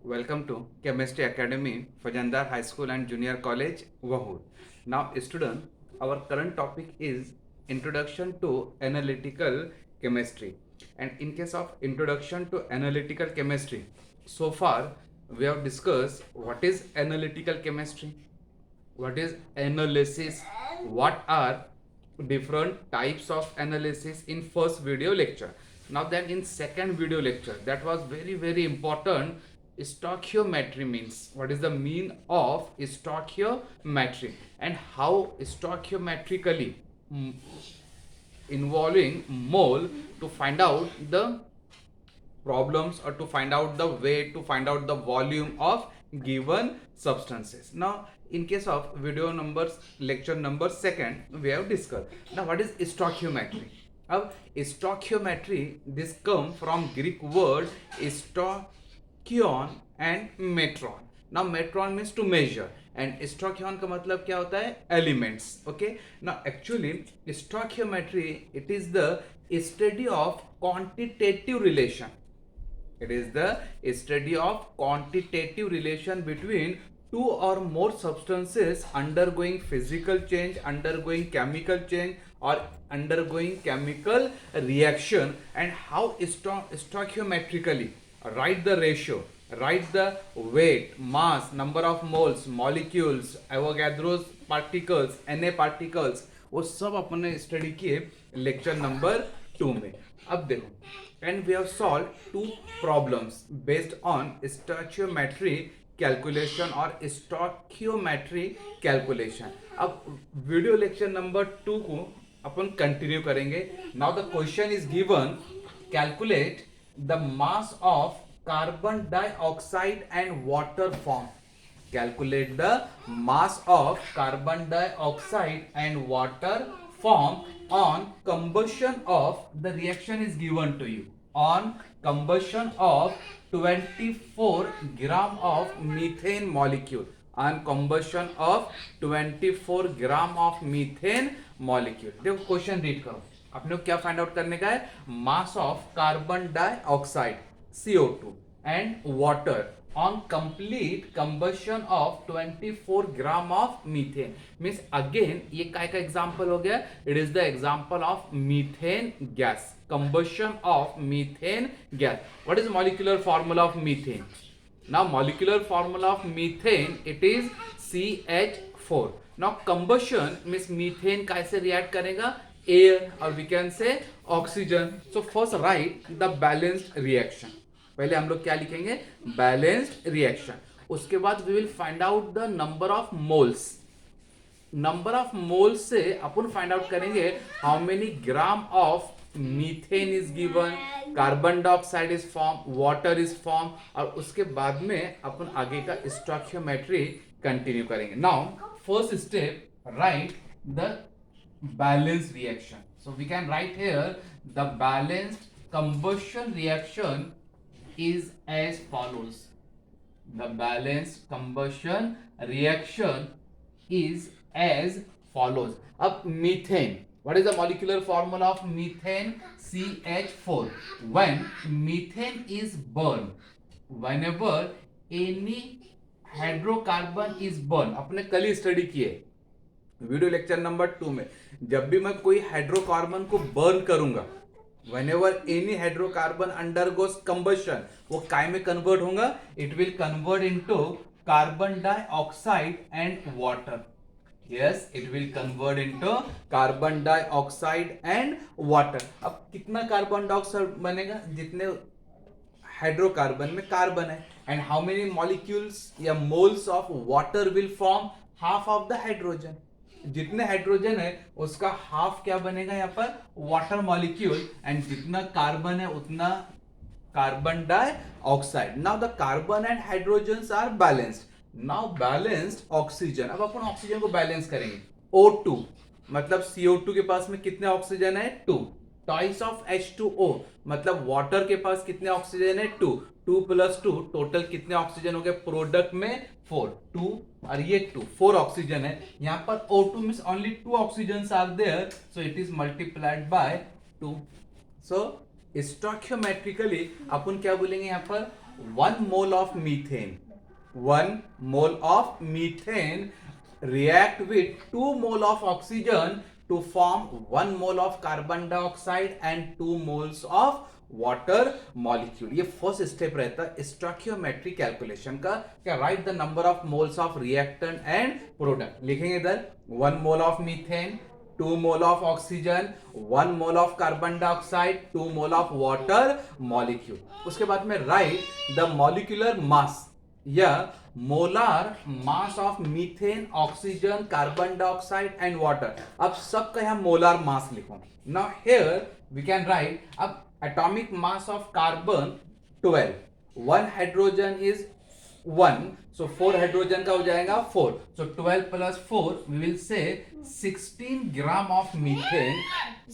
Welcome to Chemistry Academy, Fajandar High School and Junior College, Wahur. Now, student, our current topic is Introduction to Analytical Chemistry. And in case of Introduction to Analytical Chemistry, so far we have discussed what is analytical chemistry, what is analysis, what are different types of analysis in first video lecture. Now then in second video lecture, that was very important. Stoichiometry means, what is the mean of stoichiometry and how stoichiometrically involving mole to find out the problems or to find out the weight, to find out the volume of given substances. Now in case of video numbers lecture number second, we have discussed now what is stoichiometry. Now stoichiometry, this come from Greek word stoichion and metron. Now metron means to measure and stoichion का मतलब क्या होता है, elements. Okay, now actually stoichiometry, it is the study of quantitative relation. It is the study of quantitative relation between two or more substances undergoing physical change, undergoing chemical change, or undergoing chemical reaction, and how stoichiometrically write the ratio, write the weight, mass, number of moles, molecules, Avogadro's particles, Na particles, वो सब अपन ने study किए lecture number 2 में. अब देखो, and we have solved two problems based on stoichiometry calculation or stoichiometry calculation. अब video lecture number 2 को अपन continue करेंगे. Now the question is given, calculate the mass of carbon dioxide and water form. Calculate the mass of carbon dioxide and water form on combustion of, the reaction is given to you, on combustion of 24 gram of methane molecule, on combustion of 24 gram of methane molecule. देखो question read करो, अपने को क्या find out करने का है, mass of carbon dioxide CO2 and water on complete combustion of 24 gram of methane. Means again ये काय का एग्जांपल हो गया, it is the example of methane gas, combustion of methane gas. What is molecular formula of methane? Now molecular formula of methane, it is CH4. Now combustion means methane कैसे react करेगा, air or we can say oxygen. So first write the balanced reaction. पहले हम लोग क्या लिखेंगे, balanced reaction. उसके बाद we will find out the number of moles. Number of moles से अपन फाइंड आउट करेंगे how many gram of methane is given, carbon dioxide is form, water is form, और उसके बाद में अपन आगे का स्टोइकियोमेट्री कंटिन्यू करेंगे. Now first step, write the balanced reaction. So we can write here the balanced combustion reaction is as follows. The balanced combustion reaction is as follows. अब methane, what is the molecular formula of methane? CH4. When methane is burned, whenever any hydrocarbon is burned, अपने कल ही study किए video lecture number 2 में, जब भी मैं कोई hydrocarbon को बर्न करूंगा, whenever any hydrocarbon undergoes combustion, वो काय में कन्वर्ट होगा, it will convert into carbon dioxide and water. Yes, it will convert into carbon dioxide and water. अब कितना कार्बन डाइऑक्साइड बनेगा, जितने हाइड्रोकार्बन में कार्बन है, and how many molecules या moles of water will form, half of the hydrogen. जितने hydrogen है उसका हाफ क्या बनेगा यहाँ पर, वाटर मॉलिक्यूल, एंड जितना कार्बन है उतना carbon dioxide. Now the carbon and hydrogen are balanced. Now balanced oxygen, अब अपन ऑक्सीजन को बैलेंस करेंगे. O2 मतलब CO2 के पास में कितने ऑक्सीजन है, 2. टॉइस ऑफ H2O मतलब वाटर के पास कितने ऑक्सीजन है, 2. 2 + 2 टोटल कितने ऑक्सीजन हो गए प्रोडक्ट में, 4. 2 और ये 2, 4 ऑक्सीजन है. यहाँ पर O2 means only 2 oxygen are there, so it is multiplied by 2. सो स्टोइकियोमेट्रिकली अपन क्या बोलेंगे यहाँ पर, 1 mole of methane, 1 mole of methane react with 2 mole of oxygen to form 1 mole of carbon dioxide and 2 moles of water molecule. ये first step रहता है stoichiometric calculation का. क्या write the number of moles of reactant and product. लिखेंगे इधर 1 mole of methane, 2 mole of oxygen, 1 mole of carbon dioxide, 2 mole of water molecule. उसके बाद में राइट द मॉलिक्यूलर मास या molar mass of methane, oxygen, carbon dioxide and water. अब सबका यहां molar mass लिखो. Now here we can right अब atomic mass of carbon 12, 1 hydrogen is 1, so 4 hydrogen का हो जाएगा 4, so 12 plus 4 we will say 16 gram of methane,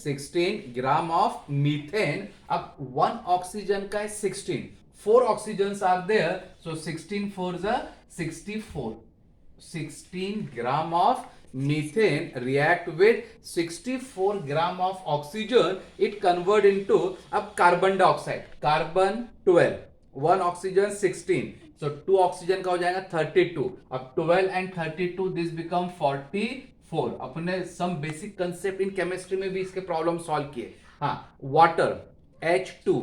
16 gram of methane. अब 1 oxygen का है 16, 4 oxygens are there, so 16 4s are 64, 16 gram of methane react with 64 gram of oxygen, it convert into अब carbon dioxide, carbon 12, 1 oxygen 16, so 2 oxygen का हो जाएगा 32. अब 12 and 32 this become 44. अपने some basic concept in chemistry में भी इसके problem solve किए. हाँ, water H2,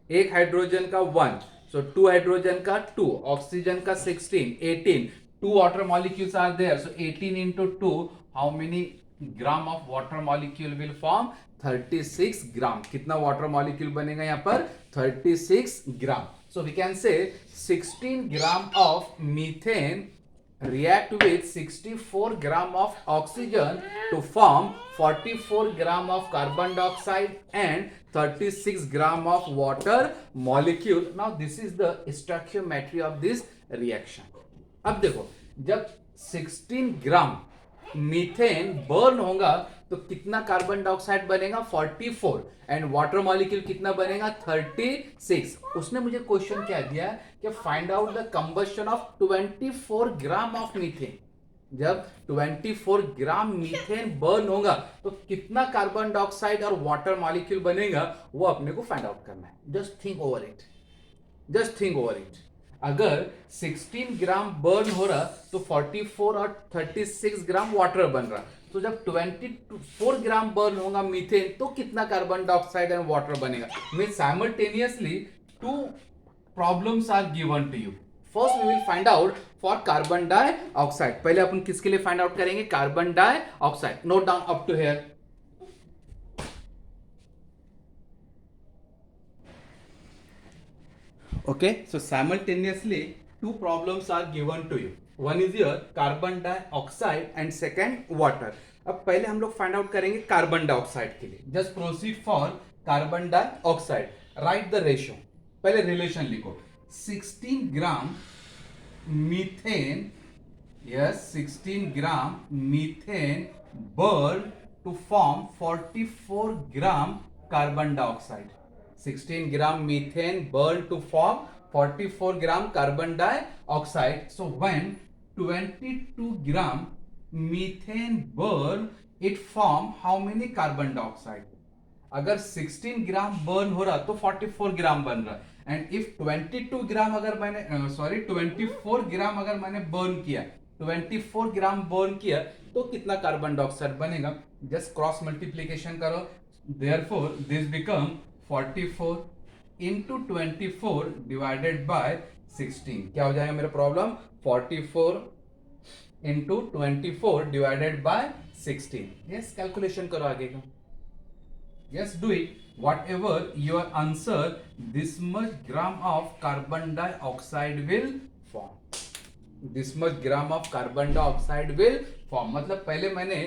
एक हाइड्रोजन का 1, so 2 हाइड्रोजन का 2, ऑक्सीजन का 16, 18. 2 water molecules are there, so 18 into 2, how many gram of water molecule will form? 36 gram. कितना water molecule बनेगा यहाँ पर? 36 gram. So we can say 16 gram of methane react with 64 gram of oxygen to form 44 gram of carbon dioxide and 36 gram of water molecule. Now this is the stoichiometry of this reaction. अब देखो जब 16 gram methane burn होगा तो कितना carbon dioxide बनेगा? 44 and water molecule कितना बनेगा? 36. उसने मुझे क्वेश्चन क्या दिया कि find out the combustion of 24 gram of methane. जब 24 ग्राम मीथेन बर्न होगा तो कितना कार्बन डाइऑक्साइड और वाटर मॉलिक्यूल बनेगा वो अपने को फाइंड आउट करना है. Just think over it, just think over it. अगर 16 ग्राम बर्न हो रहा तो 44 और 36 ग्राम वाटर बन रहा. तो जब 24 ग्राम बर्न होगा मीथेन तो कितना कार्बन डाइऑक्साइड एंड वाटर बनेगा? Mean simultaneously 2 problems are given to you. First we will find out for carbon dioxide. पहले अपन किसके लिए फाइंड आउट करेंगे? Carbon dioxide. Note down up to here. Okay, so simultaneously 2 problems are given to you. One is your carbon dioxide and second water. अब पहले हम लोग find out करेंगे कार्बन डाइऑक्साइड के लिए. Just proceed for carbon dioxide. Write the ratio. पहले relation लिखो. 16 gram methane, yes 16 gram methane burn to form 44 gram carbon dioxide. 16 gram methane burned to form 44 gram carbon dioxide. So when 22 gram methane burn, it form how many carbon dioxide? अगर 16 ग्राम burn हो रहा तो 44 ग्राम बन रहा. And if 22 ग्राम अगर मैंने 24 ग्राम अगर मैंने बर्न किया, 24 ग्राम बर्न किया तो कितना कार्बन डाइऑक्साइड बनेगा? जस्ट क्रॉस मल्टीप्लीकेशन करो. Therefore this become 44 into 24 divided by 16. क्या हो जाएगा मेरा problem? 44 into 24 divided by 16. yes, calculation करो आगे का. yes, do it. whatever your answer, this much gram of carbon dioxide will form. this much gram of carbon dioxide will form. मतलब पहले मैंने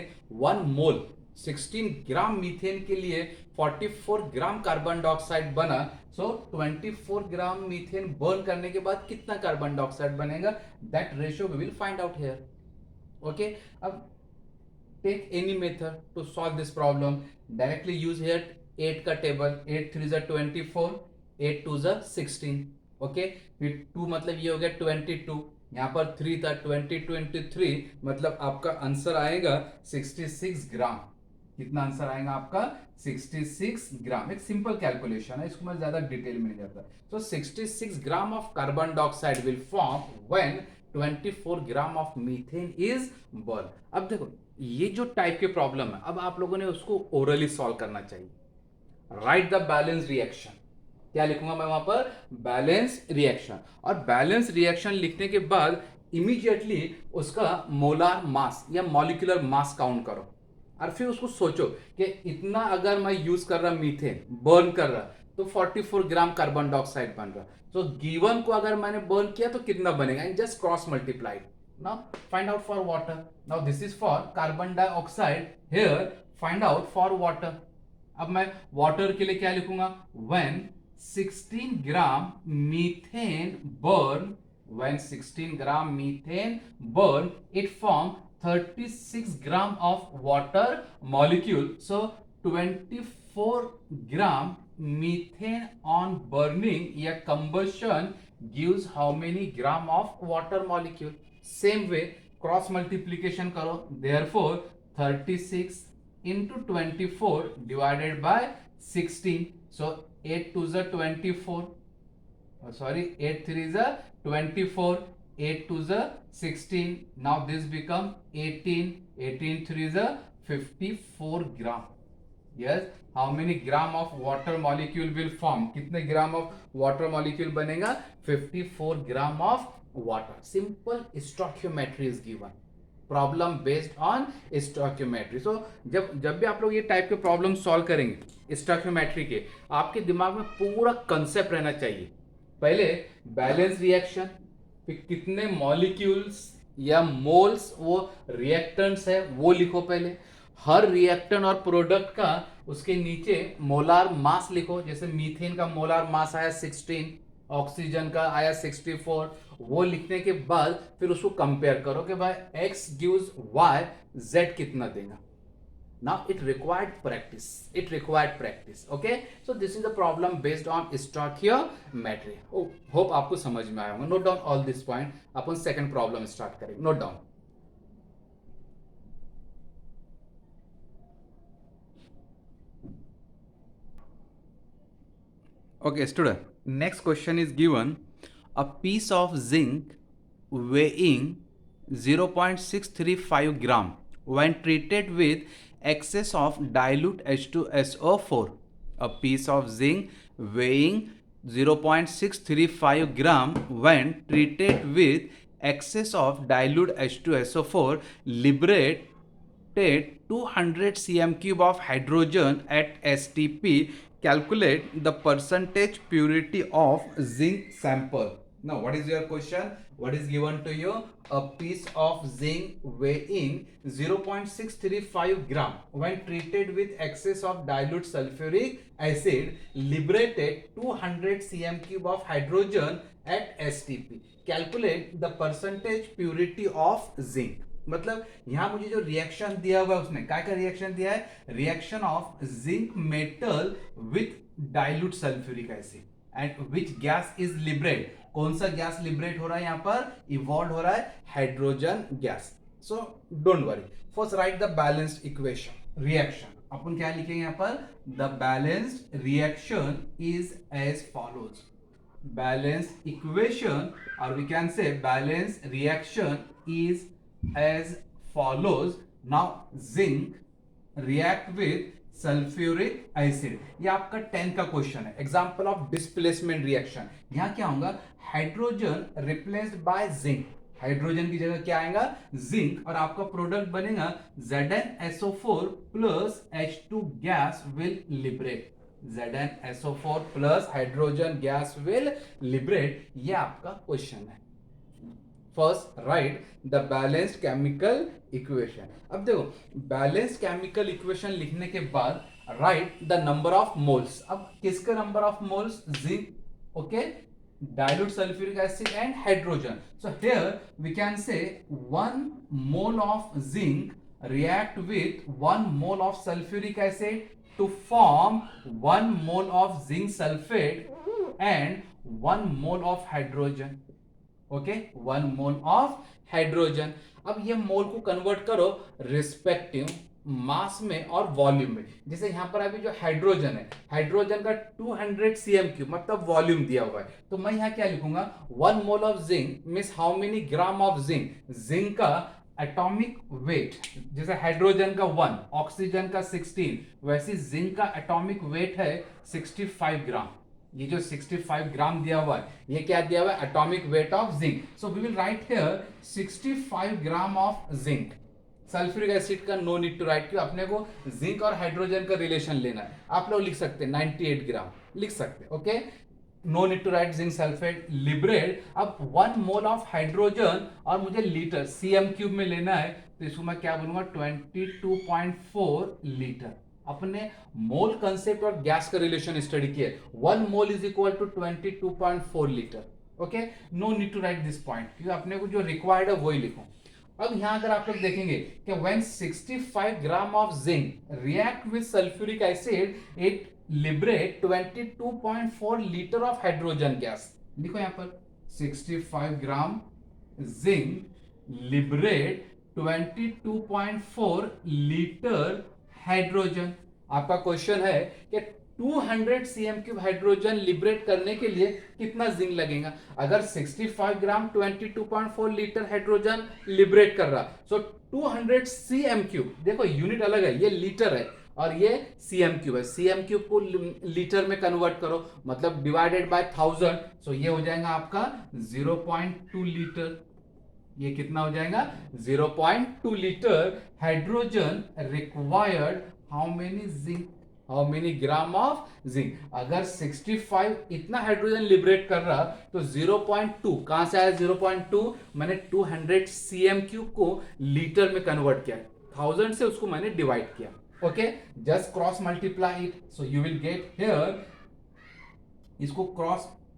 1 मोल 16 ग्राम मीथेन के लिए 44 ग्राम कार्बन डाइऑक्साइड बना. सो 24 ग्राम methane burn करने के बाद कितना कार्बन डाइऑक्साइड बनेगा? That ratio we will find out here. Okay, अब take any method to solve this problem. Directly use here 8 का टेबल. 8 3 जा 24, 8 2 जा 16. ओके, फिर 2 मतलब ये हो गया 22. यहाँ पर 3 था 23 मतलब आपका आंसर आएगा 66 ग्राम. कितना आंसर आएगा आपका? 66 ग्राम, एक सिंपल कैलकुलेशन है, इसको मैं ज्यादा डिटेल में नहीं जाता। सो 66 gram of carbon dioxide will form when 24 gram of methane is burn. अब देखो ये जो टाइप के प्रॉब्लम है, अब आप लोगों ने उसको ओरली सॉल्व करना चाहिए। राइट द बैलेंस रिएक्शन, क्या लिखूंगा मैं वहां पर, बैलेंस रिएक्शन। और बैलेंस रिएक्शन लिखने के बाद इमीडिएटली उसका मोलार मास या मॉलिक्यूलर मास काउंट करो, और फिर उसको सोचो कि इतना अगर मैं यूज कर रहा मीथेन बर्न कर रहा तो 44 ग्राम कार्बन डाइऑक्साइड बन रहा। तो गिवन को अगर मैंने बर्न किया तो कितना बनेगा, and just cross multiplied. Now find out for water, now this is for carbon dioxide, here find out for water. अब मैं वाटर के लिए क्या लिखूंगा, when 16 gram methane burn, when 16 gram methane burn, it form 36 gram of water molecule. So 24 gram methane on burning या combustion gives how many gram of water molecule. Same way cross multiplication करो, therefore 36 into 24 divided by 16. So 8 to the 24. Sorry, 8 3 is a 24, 8 2 is a 16. Now this become 18, 18 3 is a 54 gram. Yes, how many gram of water molecule will form, कितने ग्राम of water molecule बनेगा, 54 gram of water. Simple stoichiometry is given, problem based on stoichiometry. So जब भी आप लोग ये type के problem solve करेंगे stoichiometry के, आपके दिमाग में पूरा कंसेप्ट रहना चाहिए। पहले बैलेंस रिएक्शन, फिर कितने मॉलिक्यूल्स या मोल्स वो रिएक्टेंट्स है वो लिखो पहले, हर रिएक्टेंट और प्रोडक्ट का उसके नीचे मोलार मास लिखो। जैसे मीथेन का मोलार मास आया 16, ऑक्सीजन का आया 64। वो लिखने के बाद फिर उसको कंपेयर करो कि भाई x गिव्स y, z कितना देगा। Now it required practice. It required practice. Okay. So this is the problem based on stoichiometry. Oh, hope आपको समझ में आया होगा। Note down all this point. Upon second problem start करेंगे। Note down. Okay, student. Next question is given: a piece of zinc weighing 0.635 gram when treated with excess of dilute H2SO4. A piece of zinc weighing 0.635 gram when treated with excess of dilute H2SO4 liberated 200 cm cube of hydrogen at STP. Calculate the percentage purity of zinc sample. Now what is your question? What is given to you? A piece of zinc weighing 0.635 gram when treated with excess of dilute sulfuric acid liberated 200 cm cube of hydrogen at STP. Calculate the percentage purity of zinc. मतलब यहां मुझे जो reaction दिया हुआ है उसने क्या क्या रिएक्शन दिया है, reaction of zinc metal with dilute sulphuric acid and which gas is liberate. कौन सा गैस लिबरेट हो रहा है, यहां पर इवॉल्व हो रहा है hydrogen gas. So don't worry, first write the balanced equation reaction. अपन क्या लिखेंगे यहां पर, the balanced reaction is as follows. Balanced equation और we can say balanced reaction is as follows. Now zinc react with sulfuric acid. ये आपका 10 का question है, एग्जांपल ऑफ डिस्प्लेसमेंट रिएक्शन। यहां क्या होगा, hydrogen replaced by zinc, hydrogen की जगह क्या आएगा, जिंक, और आपका प्रोडक्ट बनेगा ZnSO4 plus H2 gas will liberate. ZnSO4 plus hydrogen gas will liberate, ये आपका क्वेश्चन है। First write the balanced chemical equation. अब देखो बैलेंस्ड केमिकल इक्वेशन लिखने के बाद right the number of moles. अब किसका number of moles, zinc, okay, dilute sulfuric acid and hydrogen. So here we can say 1 mole of zinc react with 1 mole of sulfuric acid to form 1 mole of zinc sulfate and 1 mole of hydrogen. Okay, 1 mole of hydrogen. अब ये मोल को convert करो respective मास में और volume में। जैसे यहाँ पर अभी जो हाइड्रोजन है, हाइड्रोजन का 200 cm³ मतलब वॉल्यूम दिया हुआ है, तो मैं यहाँ क्या लिखूंगा, 1 mole of zinc means how many gram of zinc, zinc का एटॉमिक वेट, जैसे हाइड्रोजन का 1, ऑक्सीजन का 16, वैसे जिंक का एटॉमिक वेट है 65 ग्राम। ये जो 65 ग्राम दिया हुआ है, ये क्या दिया हुआ है, atomic weight of zinc. So we will write here 65 gram of zinc. Sulphuric acid का नो नीड टू राइट, क्यों, अपने को जिंक और हाइड्रोजन का रिलेशन लेना है। आप लोग लिख सकते हैं 98 ग्राम लिख सकते हैं, okay, no need to write zinc sulphate liberate. अब 1 मोल ऑफ हाइड्रोजन और मुझे लीटर cm³ में लेना है, तो इसको मैं क्या बोलूंगा, 22.4 लीटर। अपने मोल कंसेप्ट और गैस का रिलेशन स्टडी किया, 1 mole is equal to 22.4 litre, okay, no need to write this point, क्योंकि अपने को जो रिक्वायर्ड है वही लिखो। अब यहां अगर आप लोग देखेंगे कि when 65 gram of zinc react with sulphuric acid, it liberate 22.4 litre of hydrogen gas. लिखो यहां पर 65 gram zinc liberate 22.4 litre hydrogen. आपका क्वेश्चन है कि 200 cm³ हाइड्रोजन लिबरेट करने के लिए कितना जिंक लगेगा। अगर 65 ग्राम 22.4 लीटर हाइड्रोजन लिबरेट कर रहा, सो 200 cm³, देखो यूनिट अलग है, ये लीटर है और ये cm³ है, cm³ को लीटर में कन्वर्ट करो, मतलब डिवाइडेड बाय 1000, सो ये हो जाएगा आपका 0.2 लीटर। ये कितना हो जाएगा, 0.2 litre hydrogen required, how many zinc, how many gram of zinc. अगर 65 इतना हाइड्रोजन लिबरेट कर रहा, तो 0.2 कहां से आया, 0.2 मैंने 200 cm³ को लीटर में कन्वर्ट किया, 1000 से उसको मैंने डिवाइड किया, okay, just cross multiply it, so you will get here, इसको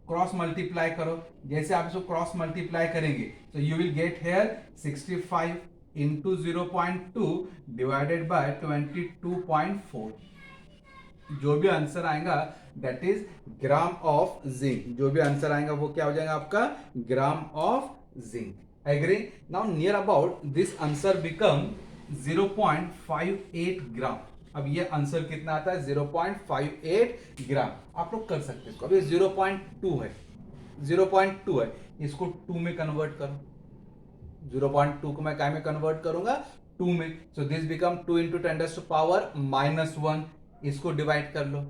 क्रॉस मल्टीप्लाई करो, जैसे आप इसको क्रॉस मल्टीप्लाई करेंगे तो you will get here 65 into 0.2 divided by 22.4, जो भी आंसर आएगा that is gram of zinc, जो भी आंसर आएगा वो क्या हो जाएगा आपका, gram of zinc. Agree. Now near about this answer become 0.58 gram. अब ये आंसर कितना आता है, 0.58 ग्राम। आप लोग कर सकते हैं इसको, अभी 0.2 है, 0.2 है, इसको 2 में कन्वर्ट करो, 0.2 को मैं क्या में कन्वर्ट करूंगा, 2 में, सो दिस बिकम 2 इंटू 10⁻⁻1, इसको डिवाइड कर लो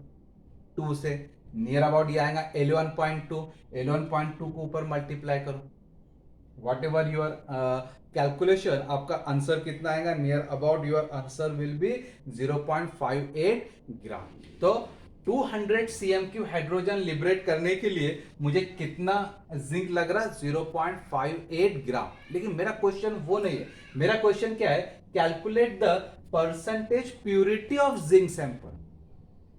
2 से, नियर अबाउट ये आएगा 11.2, 11.2 को ऊपर मल्टीप्लाई करो, वॉट एवर यूर कैलकुलेशन, आपका आंसर कितना आएगा, near about your answer will be 0.58 ग्राम। तो 200 cm³ हाइड्रोजन लिबरेट करने के लिए मुझे कितना जिंक लग रहा है, 0.58 ग्राम। लेकिन मेरा क्वेश्चन वो नहीं है, मेरा क्वेश्चन क्या है, calculate the percentage purity of zinc sample,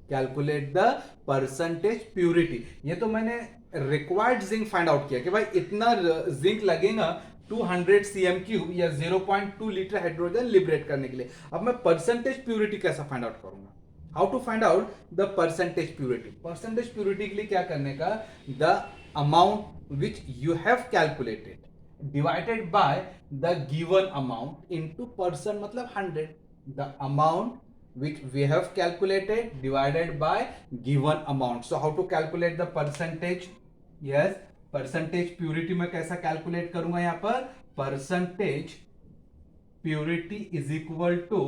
calculate the percentage purity. ये तो मैंने रिक्वायर्ड जिंक फाइंड आउट किया कि भाई इतना जिंक लगेगा 200 cm³ या 0.2 लीटर हाइड्रोजन लिबरेट करने के लिए। अब मैं परसेंटेज प्यूरिटी कैसा फाइंड आउट करूंगा, how to find out the percentage purity. Percentage purity के लिए क्या करने का, the amount which you have calculated divided by the given amount into percent, मतलब 100, the amount which we have calculated divided by given amount. So how to calculate the percentage? Yes, percentage purity में कैसा calculate करूंगा, यहाँ पर percentage purity is equal to,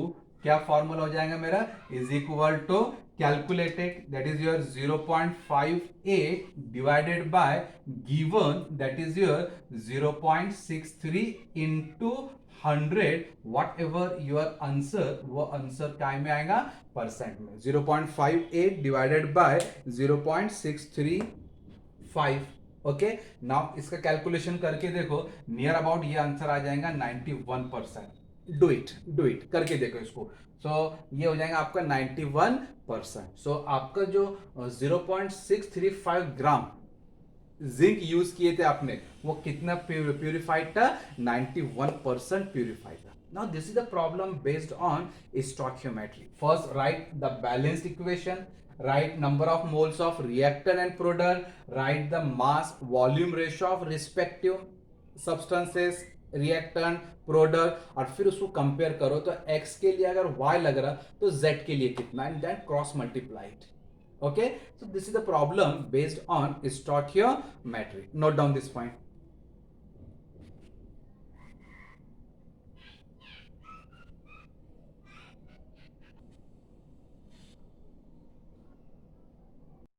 क्या formula हो जाएगा मेरा, is equal to calculated, that is your 0.58 divided by given, that is your 0.63 into 100, what ever your answer, वो आंसर क्या में आएगा, परसेंट में, 0.58 डिवाइडेड बाय 0.635, ओके। नाउ इसका कैलकुलेशन करके देखो, नियर अबाउट ये आंसर आ जाएगा 91%। डू इट करके देखो इसको, सो ये हो जाएगा आपका 91%। सो आपका जो 0.635 ग्राम जिंक यूज किए थे आपने, वो कितना प्यूरिफाइड था, 91% प्यूरिफाइड था। Now this is the problem based on stoichiometry. First write the balanced equation, write number of moles of reactant and product, write the mass volume ratio of respective substances, reactant, product, और फिर उसको compare करो तो x के लिए अगर y लग रहा तो z के लिए कितना, and then cross multiplied. Okay, so this is the problem based on stoichiometry. Note down this point.